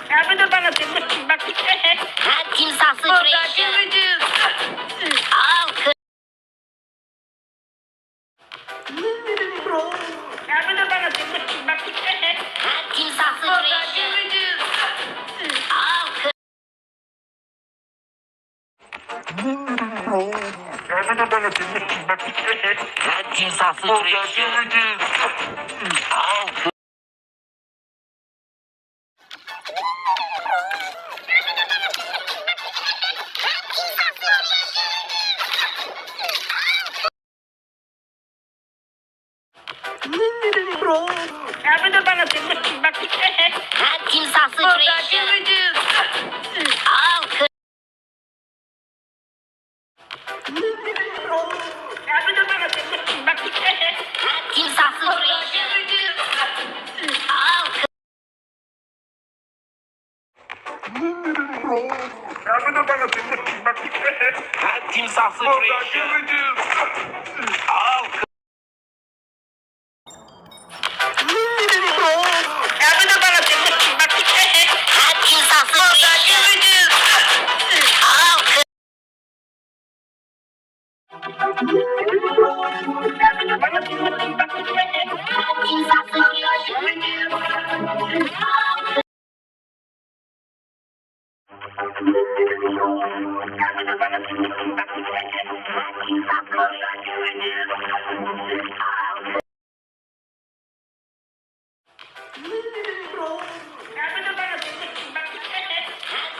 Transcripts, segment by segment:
Yardım et bana Timur. Bak. Timsah sıçrayışı. Al Yardım et bana Timur. Bak. timsah sıçrayışı. Al Yardım et bana Timur. Bak. timsah sıçrayışı. Al Yardım et bana Timur. Bak. timsah sıçrayışı. Al Yardım et bana Timur. Bak. timsah sıçrayışı. Al Yardım et bana Timur. Bak. timsah sıçrayışı. Al Yardım et bana Timur. Bak. timsah sıçrayışı. Al Bana Timur. Bak. timsah sıçrayışı. Al Yardım et bana Timur. Bak.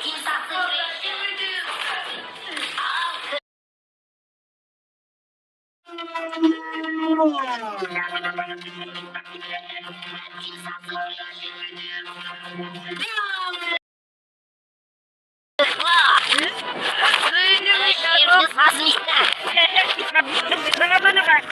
timsah sıçrayışı. Al Bana bak. Bana bak.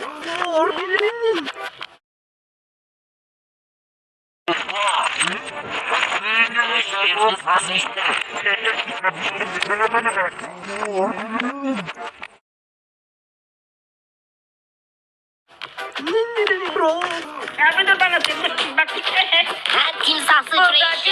Yardım et bana Timur. Bak. timsah sıçrayışı.